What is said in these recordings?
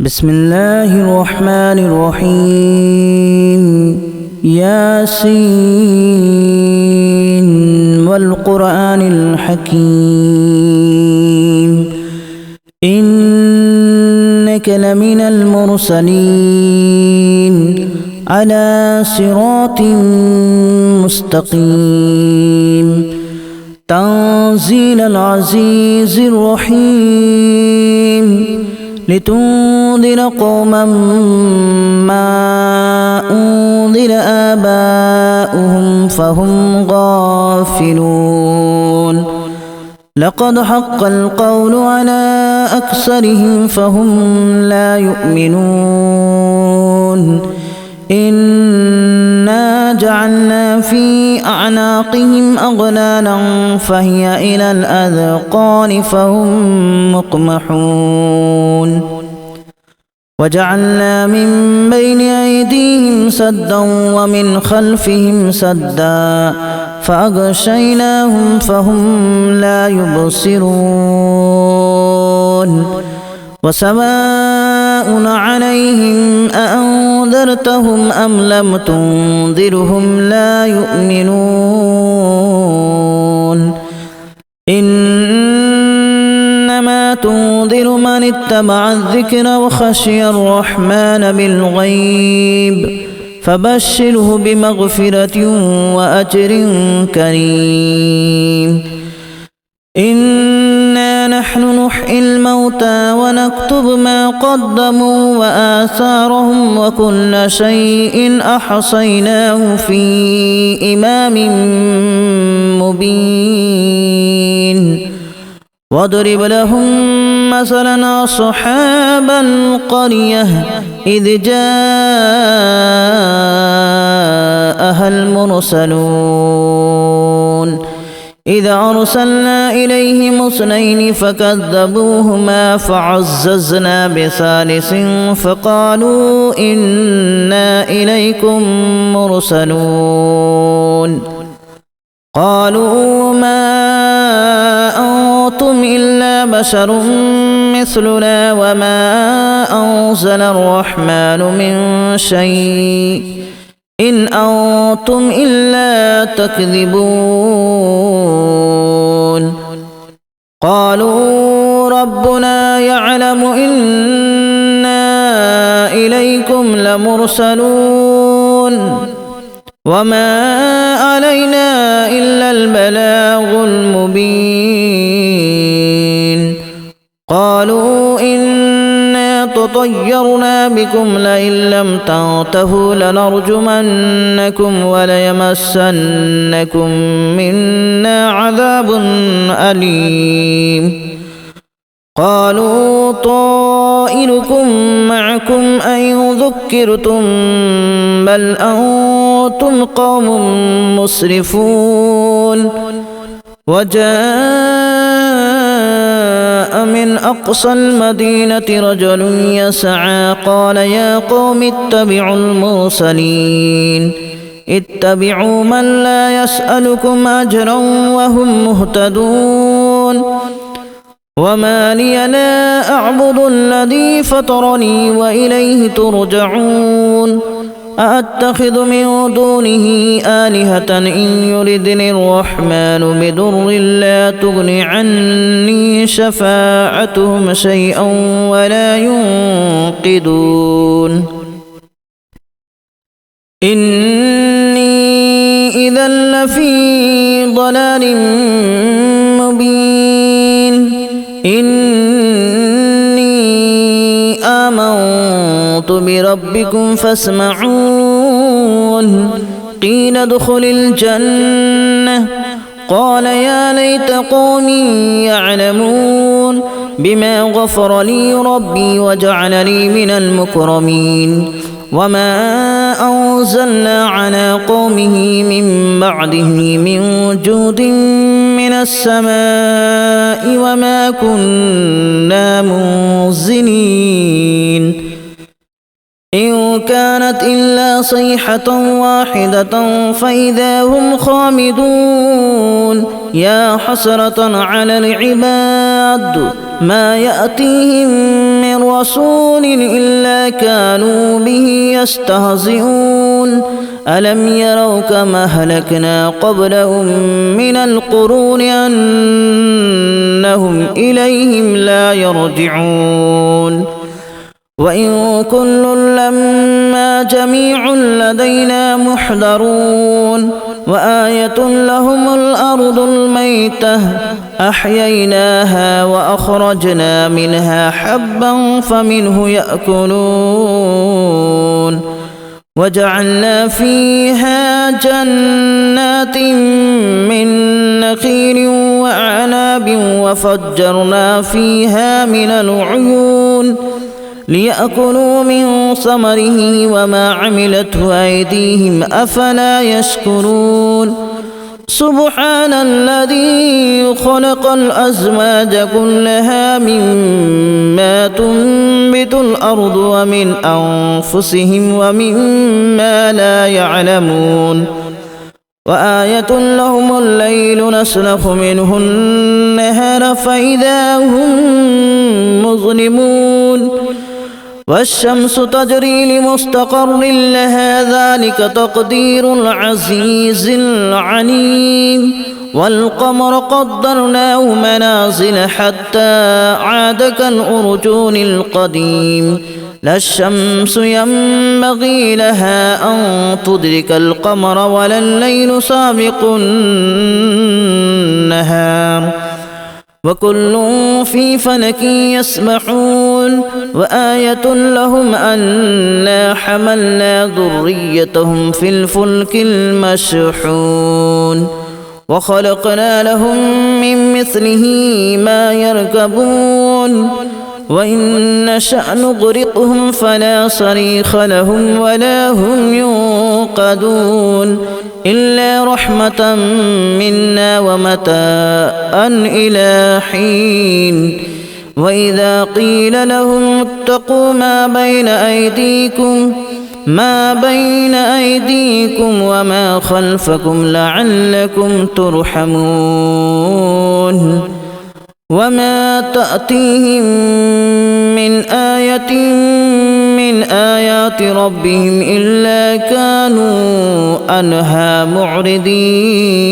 بسم الله الرحمن الرحيم ياسين والقرآن الحكيم إنك لمن المرسلين على صراط مستقيم تنزيل العزيز الرحيم لتنذر قوما ما أنذر آباؤهم فهم غافلون لقد حق القول على أكثرهم فهم لا يؤمنون إنا جعلنا في أعناقهم أغلالا فهي إلى الأذقان فهم مقمحون وجعلنا من بين أيديهم سدا ومن خلفهم سدا فأغشيناهم فهم لا يبصرون وسواء عليهم أأنذرتهم أم لم تنذرهم لا يؤمنون إنما تنذر من اتبع الذكر وخشي الرحمن بالغيب فبشره بمغفرة وأجر كريم إنا نحن نحيي الموتى ونكتب ما قدموا وآثارهم وكل شيء أحصيناه في إمام مبين واضرب لهم مثلا أصحاب القرية إذ جاءها المرسلون إذا أرسلنا إليهم اثنين فكذبوهما فعززنا بثالث فقالوا إنا إليكم مرسلون قالوا ما أنتم إلا بشر مثلنا وما أنزل الرحمن من شيء إن أنتم إلا تكذبون قالوا ربنا يعلم إنا إليكم لمرسلون وما علينا إلا البلاغ المبين قالوا إنا تطيرنا بكم لئن لم تنتهوا لنرجمنكم وليمسنكم منا عذاب أليم قالوا طائركم معكم أن ذكرتم بل أنتم قوم مسرفون وجاء من أقصى المدينة رجل يسعى قال يا قوم اتبعوا المرسلين اتبعوا من لا يسألكم أجرا وهم مهتدون وما لي لا أعبد الذي فطرني وإليه ترجعون أأتخذ من دونه آلهة إن يردني الرحمن بضر لا تغن عني شفاعتهم شيئا ولا ينقذون إني إذا لفي ضلال مبين إني آمنت بربكم فاسمعون قيل ادخل الجنة قال يا ليت قومي يعلمون بما غفر لي ربي وجعلني من المكرمين وما أنزلنا على قومه من بعده من جود من السماء وما كنا منزلين إن كانت إلا صيحة واحدة فإذا هم خامدون يا حسرة على العباد ما يأتيهم من رسول إلا كانوا به يستهزئون ألم يروا كما أهلكنا قبلهم من القرون أنهم إليهم لا يرجعون وإن كل لما جميع لدينا محضرون وآية لهم الأرض الميتة أحييناها وأخرجنا منها حبا فمنه يأكلون وجعلنا فيها جنات من نخيل وأعناب وفجرنا فيها من العيون ليأكلوا من ثمره وما عملته أيديهم أفلا يشكرون سبحان الذي خلق الأزواج كلها مما تنبت الأرض ومن أنفسهم ومما لا يعلمون وآية لهم الليل نسلخ منه النهار فإذا هم مظلمون والشمس تجري لمستقر لها ذلك تقدير العزيز العليم والقمر قدرناه منازل حتى عاد كالأرجون القديم لا الشمس ينبغي لها أن تدرك القمر ولا الليل سابق النهار وكل في فلك يسبحون وآية لهم أنا حملنا ذريتهم في الفلك المشحون وخلقنا لهم من مثله ما يركبون وإن نشأ نغرقهم فلا صريخ لهم ولا هم ينقذون إلا رحمة منا ومتاعا إلى حين وإذا قيل لهم اتقوا ما بين أيديكم وما خلفكم لعلكم ترحمون وما تأتيهم من آية من آيات ربهم إلا كانوا عنها معرضين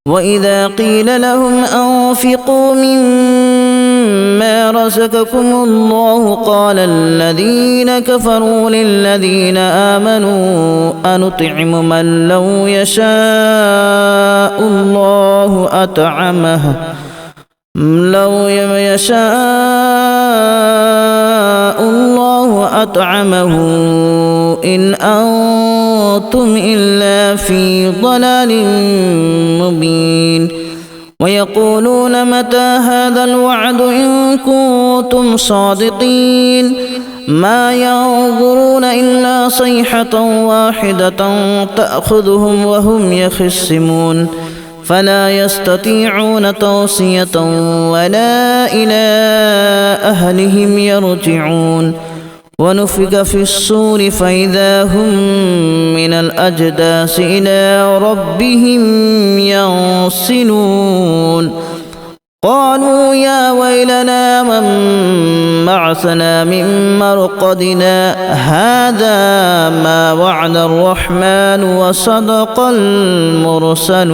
وإذا قيل لهم أنفقوا مما رزقكم الله قال الذين كفروا للذين آمنوا أنطعم من لو يشاء الله أطعمه إن أنتم إلا في ضلال مبين ويقولون متى هذا الوعد إن كنتم صادقين ما ينظرون إلا صيحة واحدة تأخذهم وهم يخصمون فلا يستطيعون توصية ولا إلى أهلهم يرجعون ونفخ في الصور فإذا هم من الأجداث إلى ربهم ينسلون قالوا يا ويلنا من بعثنا من مرقدنا هذا ما وعد الرحمن وصدق المرسلون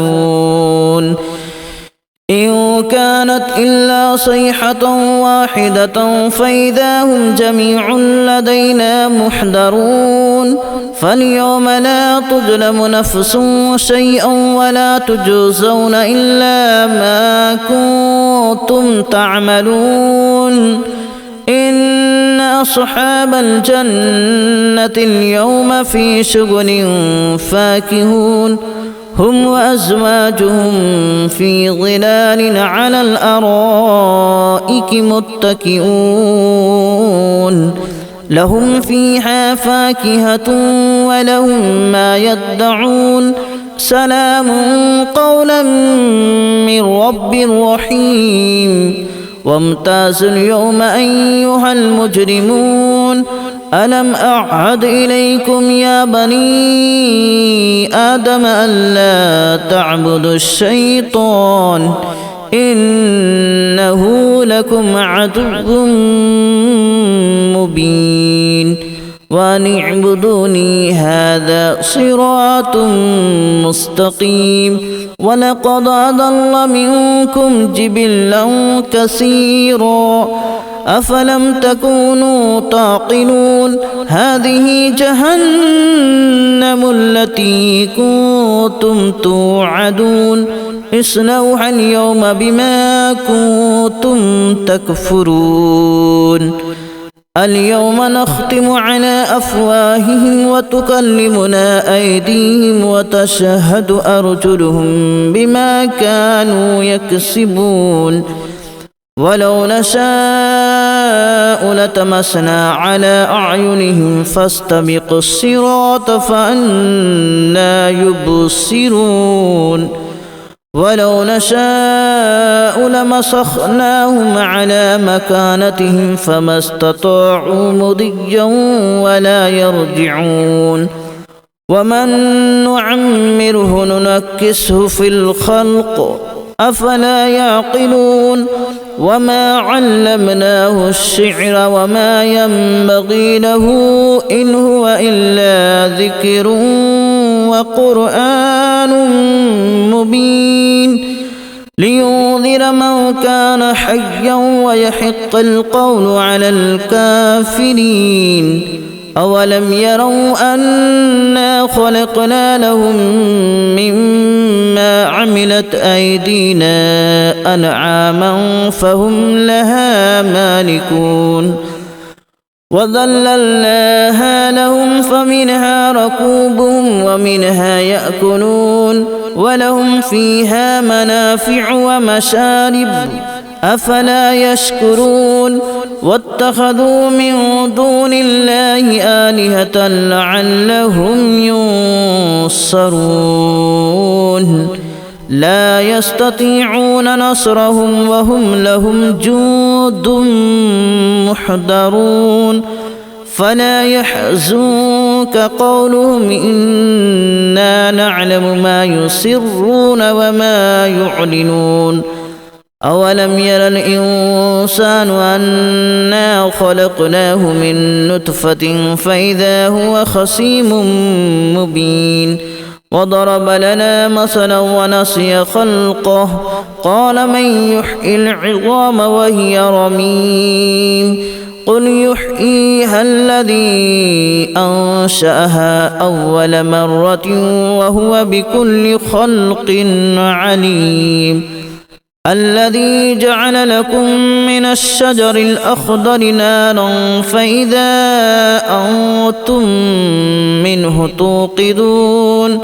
إن كانت إلا صيحة واحدة فإذا هم جميع لدينا محضرون فاليوم لا تظلم نفس شيئا ولا تجزون إلا ما كنتم تعملون إن أصحاب الجنة اليوم في شغل فاكهون هم وأزواجهم في ظلال على الأرائك متكئون لهم فيها فاكهة ولهم ما يدعون سلام قولا من رب رحيم وامتازوا اليوم أيها المجرمون ألم أعهد إليكم يا بني آدم ألا تعبدوا الشيطان إنه لكم عدو مبين وأن اعبدوني هذا صراط مستقيم ولقد أضل منكم جبلا كثيرا أفلم تكونوا تعقلون هذه جهنم التي كنتم توعدون اصلوها اليوم بما كنتم تكفرون اليوم نختم على أفواههم وتكلمنا أيديهم وتشهد أرجلهم بما كانوا يكسبون ولو نشاء لتمسنا على أعينهم فاستبقوا الصراط فأنى يبصرون ولو نشاء لمسخناهم على مكانتهم فما استطاعوا مضيا ولا يرجعون ومن نعمره ننكسه في الخلق أفلا يعقلون وما علمناه الشعر وما ينبغي له إن هو إلا ذكر وقرآن مبين لينذر من كان حيا ويحق القول على الكافرين أولم يروا أنا خلقنا لهم مما عملت أيدينا أنعاما فهم لها مالكون وذللناها لهم فمنها ركوبهم ومنها يأكلون ولهم فيها منافع ومشارب أفلا يشكرون واتخذوا من دون الله آلهة لعلهم ينصرون لا يستطيعون نصرهم وهم لهم جند محضرون فلا يحزنك قولهم إنا نعلم ما يسرون وما يعلنون أولم ير الإنسان أنا خلقناه من نطفة فإذا هو خصيم مبين وضرب لنا مثلا ونسي خلقه قال من يحيي العظام وهي رميم قل يحييها الذي أنشأها أول مرة وهو بكل خلق عليم الذي جعل لكم من الشجر الأخضر نارا فإذا أنتم منه توقدون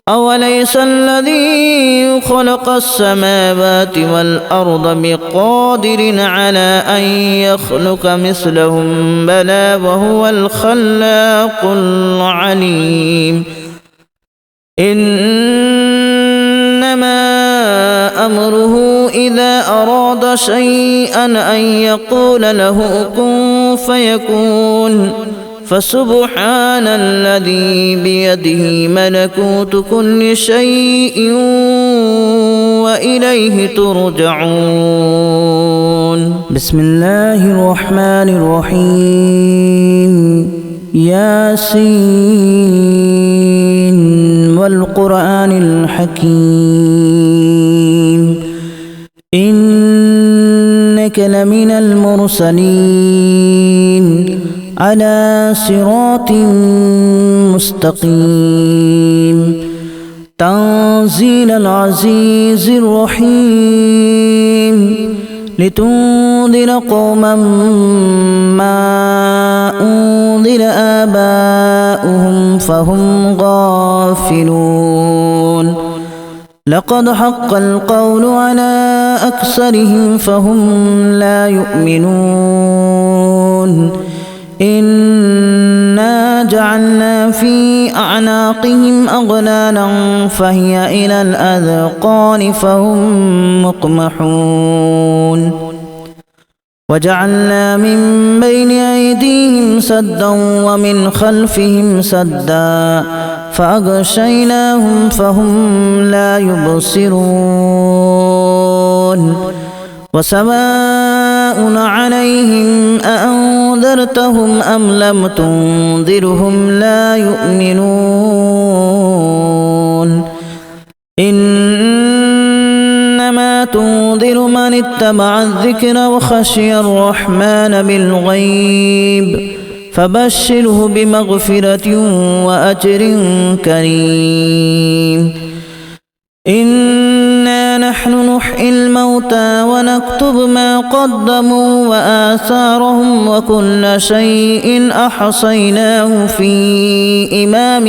أوليس الذي خلق السماوات والأرض بقادر على أن يخلق مثلهم بلى وهو الخلاق العليم إنما أمره إذا أراد شيئا أن يقول له كن فيكون فسبحان الذي بيده ملكوت كل شيء وإليه ترجعون بسم الله الرحمن الرحيم ياسين والقرآن الحكيم إنك لمن المرسلين على صراط مستقيم تنزيل العزيز الرحيم لتنذر قوما ما أنذر آباؤهم فهم غافلون لقد حق القول على أكثرهم فهم لا يؤمنون إنا جعلنا في أعناقهم أغلالا فهي إلى الأذقان فهم مقمحون وجعلنا من بين أيديهم سدا ومن خلفهم سدا فأغشيناهم فهم لا يبصرون وسواء عليهم أأنذرتهم أم لم تنذرهم لا يؤمنون إنما تنذر من اتبع الذكر وخشي الرحمن بالغيب فبشره بمغفرة وأجر كريم إنا نحن نحيي الموتى ونكتب ما قدموا وآثارهم وكل شيء أحصيناه في إمام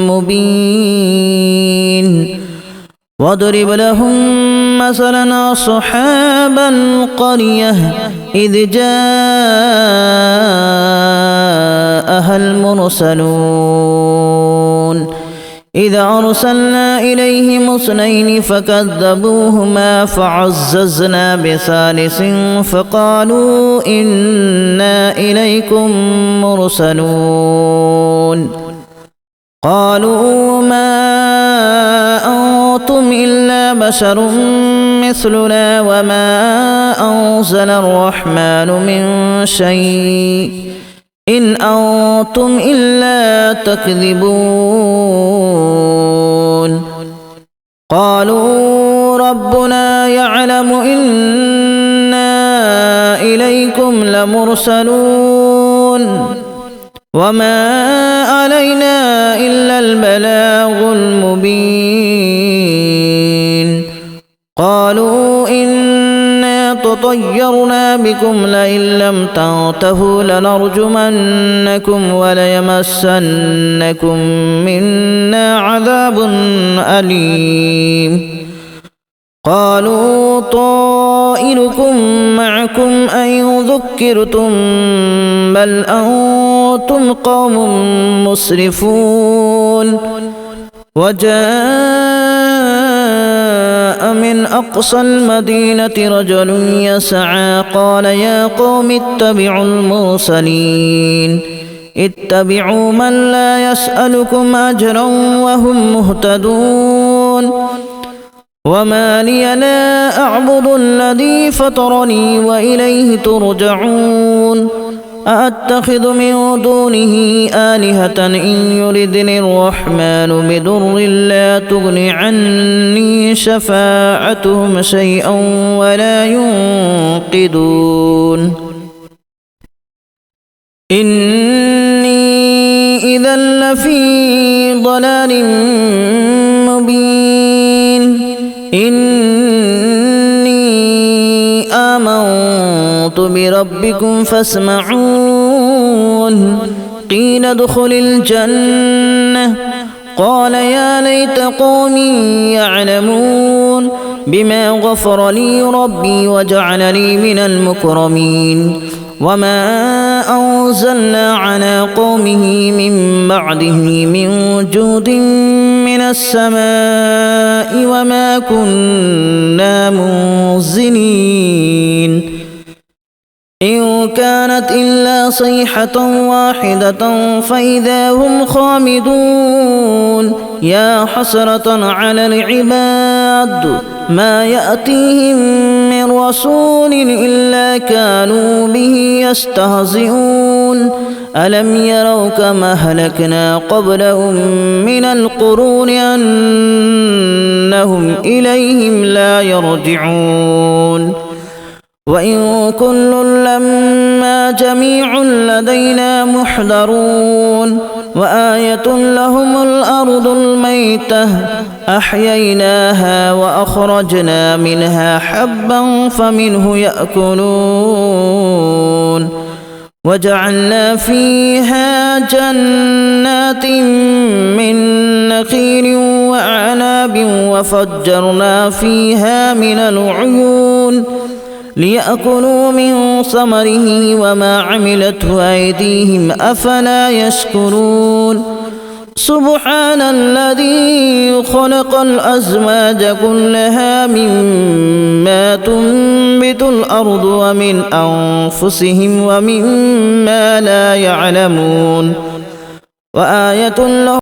مبين واضرب لهم مثلا أصحاب القرية إذ جاءها المرسلون إذ أرسلنا إليهم اثنين فكذبوهما فعززنا بثالث فقالوا إنا إليكم مرسلون قالوا ما أنتم إلا بشر مثلنا وما أنزل الرحمن من شيء إن أنتم إلا تكذبون قالوا ربنا يعلم إنا إليكم لمرسلون وما علينا إلا البلاغ المبين قالوا إنا تطيرنا بكم لئن لم تنتهوا لنرجمنكم وليمسنكم منا عذاب أليم قالوا طائركم معكم أئن ذكرتم بل أنتم قوم مسرفون وجاء من أقصى المدينة رجل يسعى قال يا قوم اتبعوا المرسلين اتبعوا من لا يسألكم أجرا وهم مهتدون وما لي لا أعبد الذي فطرني وإليه ترجعون أأتخذ من دونه آلهة إن يردني الرحمن بضر لا تغن عني شفاعتهم شيئا ولا ينقذون إني إذا لفي ضلال مبين إني آمنت بربكم فاسمعون قيل ادخل الجنة قال يا ليت قومي يعلمون بما غفر لي ربي وجعلني من المكرمين وما أنزلنا على قومه من بعده من جود من السماء وما كنا منزلين إن كانت إلا صيحة واحدة فإذا هم خامدون يا حسرة على العباد ما يأتيهم من رسول إلا كانوا به يستهزئون ألم يروا كما أهلكنا قبلهم من القرون أنهم إليهم لا يرجعون وإن كل لما جميع لدينا محضرون وآية لهم الأرض الميتة أحييناها وأخرجنا منها حبا فمنه يأكلون وجعلنا فيها جنات من نخيل وأعناب وفجرنا فيها من العيون ليأكلوا من ثمره وما عملته أيديهم أفلا يشكرون سبحان الذي خلق الأزواج كلها مما تنبت الأرض ومن أنفسهم ومما لا يعلمون وآية لهم